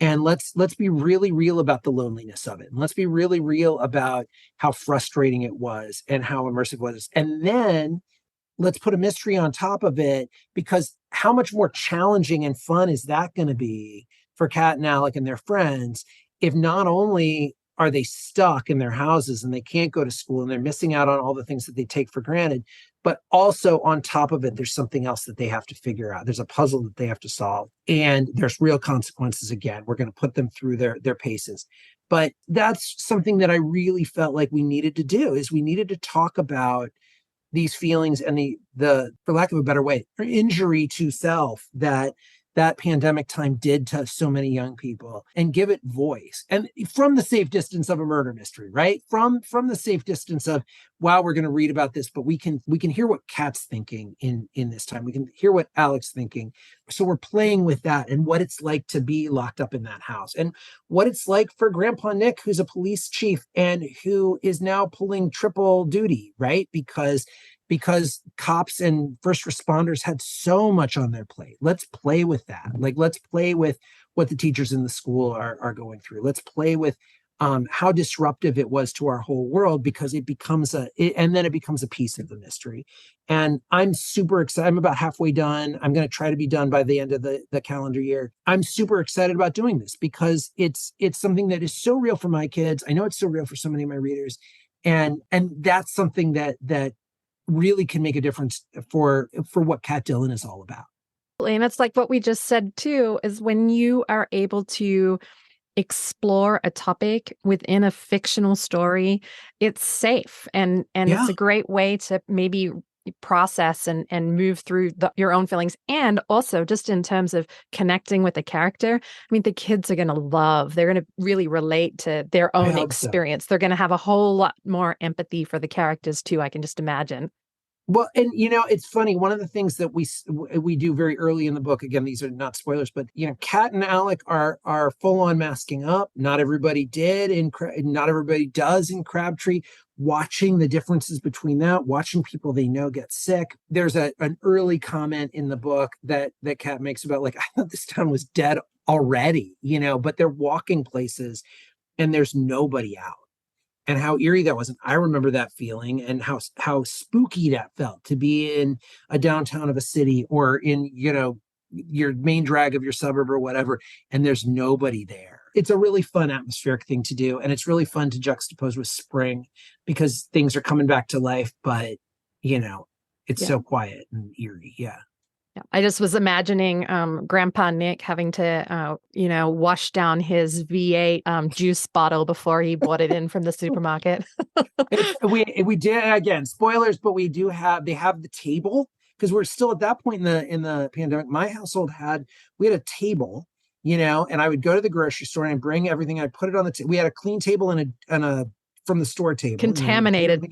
And let's be really real about the loneliness of it. And let's be really real about how frustrating it was and how immersive it was. And then let's put a mystery on top of it, because how much more challenging and fun is that going to be for Kat and Alec and their friends if not only are they stuck in their houses and they can't go to school and they're missing out on all the things that they take for granted, but also on top of it, there's something else that they have to figure out. There's a puzzle that they have to solve, and there's real consequences. Again, we're going to put them through their paces. But that's something that I really felt like we needed to do, is we needed to talk about these feelings and the for lack of a better way, injury to self that pandemic time did to so many young people, and give it voice. And from the safe distance of a murder mystery, right? From the safe distance of, wow, we're going to read about this, but we can hear what Kat's thinking in this time. We can hear what Alec's thinking. So we're playing with that and what it's like to be locked up in that house, and what it's like for Grandpa Nick, who's a police chief and who is now pulling triple duty, right? Because cops and first responders had so much on their plate. Let's play with that. Like, let's play with what the teachers in the school are going through. Let's play with how disruptive it was to our whole world, because it becomes and then it becomes a piece of the mystery. And I'm super excited. I'm about halfway done. I'm going to try to be done by the end of the calendar year. I'm super excited about doing this because it's something that is so real for my kids. I know it's so real for so many of my readers. And that's something that really can make a difference for what Kat Dillon is all about. And it's like what we just said too, is when you are able to explore a topic within a fictional story, it's safe, and Yeah, it's a great way to maybe process and move through your own feelings. And also just in terms of connecting with a character, I mean, the kids are going to they're going to really relate to their I own hope so. experience. They're going to have a whole lot more empathy for the characters too, I can just imagine. Well, and it's funny. One of the things that we do very early in the book, again, these are not spoilers, but Kat and Alec are full on masking up. Not everybody did, not everybody does in Crabtree. Watching the differences between that, watching people they know get sick. There's an early comment in the book that Kat makes about, like, I thought this town was dead already, but they're walking places and there's nobody out. And how eerie that was. And I remember that feeling, and how spooky that felt to be in a downtown of a city, or in, your main drag of your suburb or whatever, and there's nobody there. It's a really fun atmospheric thing to do. And it's really fun to juxtapose with spring, because things are coming back to life, but it's so quiet and eerie. Yeah. Yeah. I just was imagining Grandpa Nick having to, wash down his V8 juice bottle before he bought it in from the supermarket. we did, again, spoilers, but they have the table, because we're still at that point in the pandemic. My household we had a table, and I would go to the grocery store and I'd bring everything. I'd put it on the table. We had a clean table and a from the store table. Contaminated.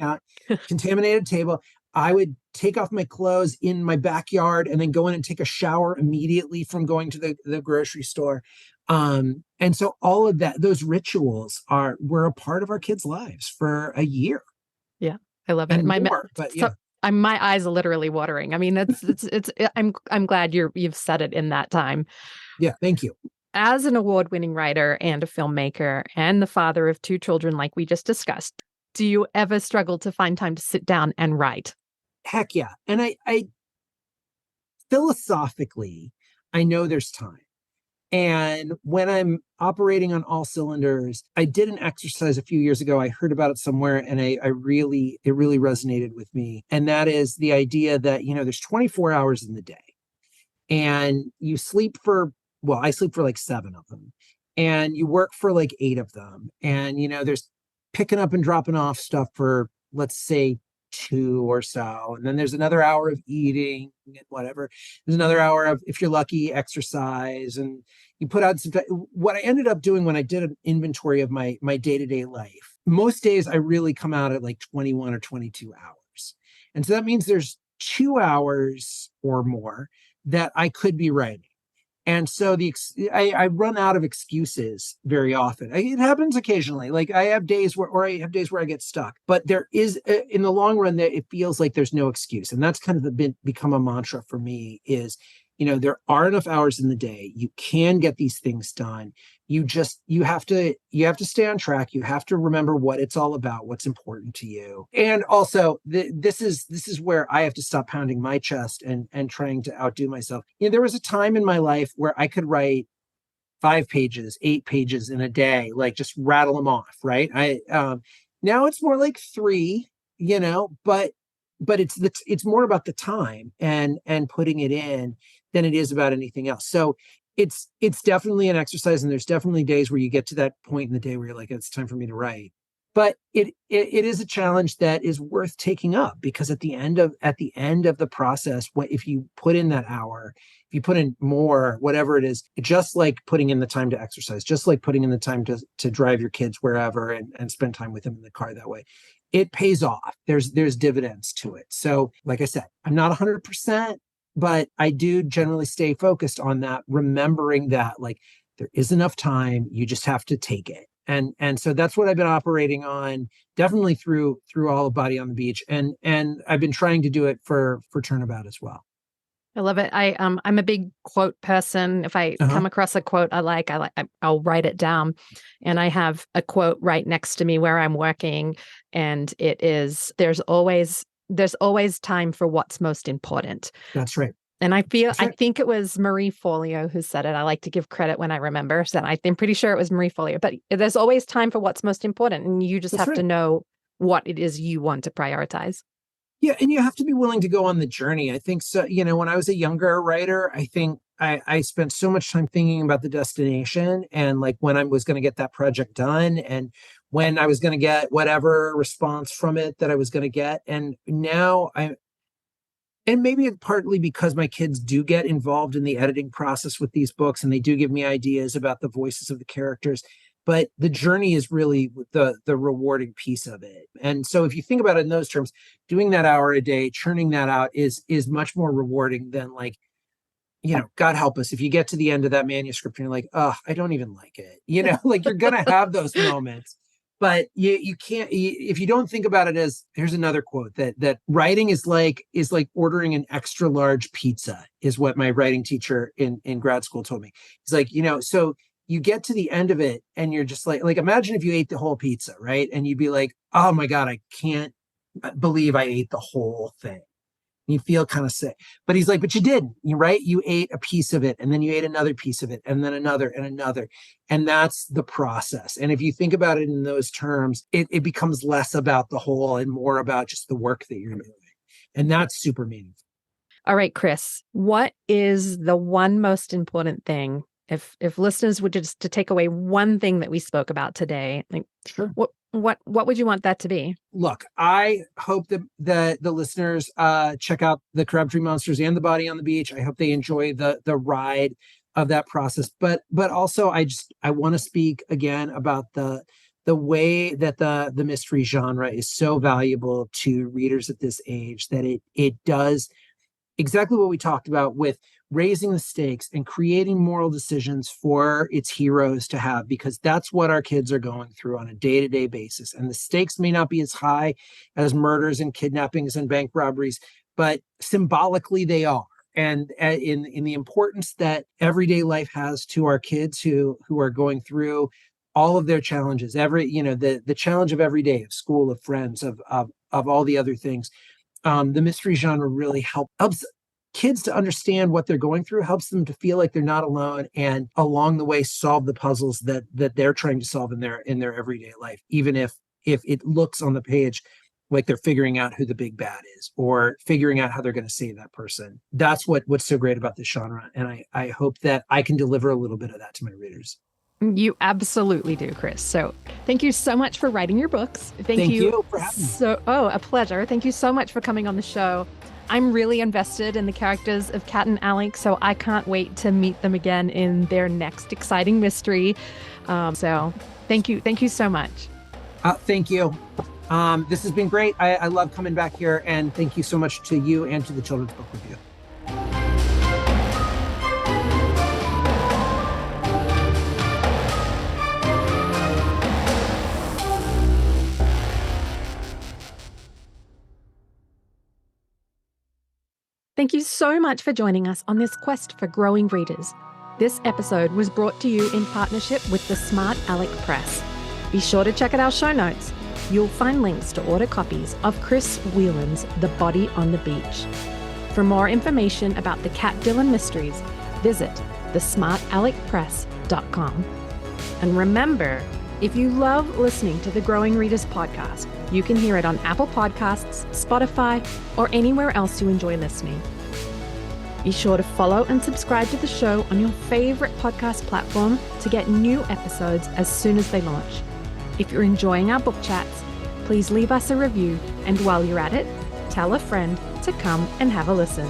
Contaminated table. I would take off my clothes in my backyard and then go in and take a shower immediately from going to the grocery store. And so all of those rituals were a part of our kids' lives for a year. Yeah, I love it. My eyes are literally watering. I mean, I'm glad you've said it in that time. Yeah, thank you. As an award-winning writer and a filmmaker and the father of 2 children, like we just discussed, do you ever struggle to find time to sit down and write? Heck yeah. And I philosophically, I know there's time. And when I'm operating on all cylinders, I did an exercise a few years ago. I heard about it somewhere, and it really resonated with me. And that is the idea that, there's 24 hours in the day, and you sleep I sleep for like 7 of them, and you work for like 8 of them. And, there's picking up and dropping off stuff for, let's say, 2 or so. And then there's another hour of eating and whatever. There's another hour of, if you're lucky, exercise. And you put out some, what I ended up doing when I did an inventory of my day-to-day life, most days I really come out at like 21 or 22 hours. And so that means there's 2 hours or more that I could be writing. And so I run out of excuses very often. It happens occasionally. Like I have days where I get stuck, but there is, in the long run, that it feels like there's no excuse. And that's kind of become a mantra for me is, there are enough hours in the day. You can get these things done. You have to stay on track. You have to remember what it's all about, what's important to you. And also this is where I have to stop pounding my chest and trying to outdo myself. There was a time in my life where I could write 5 pages, 8 pages in a day, like just rattle them off. Right. Now it's more like 3, but it's more about the time and putting it in than it is about anything else. So it's definitely an exercise, and there's definitely days where you get to that point in the day where you're like, it's time for me to write. But it is a challenge that is worth taking up, because at the end of the process, if you put in that hour, if you put in more, whatever it is, just like putting in the time to exercise, just like putting in the time to drive your kids wherever and spend time with them in the car that way, it pays off. There's dividends to it. So like I said, I'm not 100%, but I do generally stay focused on that, remembering that like there is enough time, you just have to take it. And so that's what I've been operating on, definitely through all of Body on the Beach. And I've been trying to do it for Turnabout as well. I love it. I'm a big quote person. If I come across a quote I'll write it down. And I have a quote right next to me where I'm working, and it is, there's always time for what's most important. That's right. And I think it was Marie Forleo who said it. I like to give credit when I remember. So I'm pretty sure it was Marie Forleo. But there's always time for what's most important, and you just have to know what it is you want to prioritize. Yeah, and you have to be willing to go on the journey. I think so. When I was a younger writer, I think I spent so much time thinking about the destination and like when I was going to get that project done and when I was going to get whatever response from it that I was going to get. And now and maybe partly because my kids do get involved in the editing process with these books, and they do give me ideas about the voices of the characters. But the journey is really the rewarding piece of it. And so if you think about it in those terms, doing that hour a day, churning that out is much more rewarding than like, God help us, if you get to the end of that manuscript and you're like, oh, I don't even like it. Like you're going to have those moments. But you can't, if you don't think about it as, here's another quote, that writing is like ordering an extra large pizza, is what my writing teacher in grad school told me. He's like, so you get to the end of it and you're just like imagine if you ate the whole pizza, right? And you'd be like, oh my God, I can't believe I ate the whole thing. You feel kind of sick. But he's like, but you didn't, right? You ate a piece of it, and then you ate another piece of it, and then another and another. And that's the process. And if you think about it in those terms, it becomes less about the whole and more about just the work that you're doing. And that's super meaningful. All right, Chris, what is the one most important thing? If listeners were just to take away one thing that we spoke about today, like sure. What would you want that to be? Look, I hope that the listeners check out the Crabtree Monsters and the Body on the Beach. I hope they enjoy the ride of that process. But also I want to speak again about the way that the mystery genre is so valuable to readers at this age, that it does exactly what we talked about with raising the stakes and creating moral decisions for its heroes to have, because that's what our kids are going through on a day-to-day basis. And the stakes may not be as high as murders and kidnappings and bank robberies, but symbolically they are. And in the importance that everyday life has to our kids who are going through all of their challenges, the challenge of every day, of school, of friends, of all the other things. The mystery genre really helps kids to understand what they're going through, helps them to feel like they're not alone, and along the way solve the puzzles that they're trying to solve in their everyday life, even if it looks on the page like they're figuring out who the big bad is or figuring out how they're going to save that person. That's what's so great about this genre. And I hope that I can deliver a little bit of that to my readers. You absolutely do, Chris. So thank you so much for writing your books. Thank you for having me. A pleasure. Thank you so much for coming on the show. I'm really invested in the characters of Kat and Alex, so I can't wait to meet them again in their next exciting mystery. So thank you. Thank you so much. Thank you. This has been great. I love coming back here, and thank you so much to you and to the Children's Book Review. Thank you so much for joining us on this quest for growing readers. This episode was brought to you in partnership with the Smart Aleck Press. Be sure to check out our show notes. You'll find links to order copies of Chris Wieland's The Body on the Beach. For more information about the Kat Dillon mysteries, visit thesmartaleckpress.com. And remember, if you love listening to the Growing Readers podcast, you can hear it on Apple Podcasts, Spotify, or anywhere else you enjoy listening. Be sure to follow and subscribe to the show on your favorite podcast platform to get new episodes as soon as they launch. If you're enjoying our book chats, please leave us a review, and while you're at it, tell a friend to come and have a listen.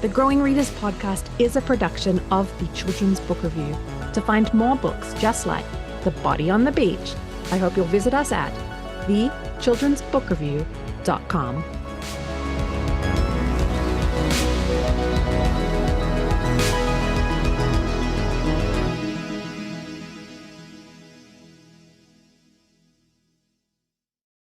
The Growing Readers podcast is a production of the Children's Book Review. To find more books just like The Body on the Beach, I hope you'll visit us at thechildrensbookreview.com.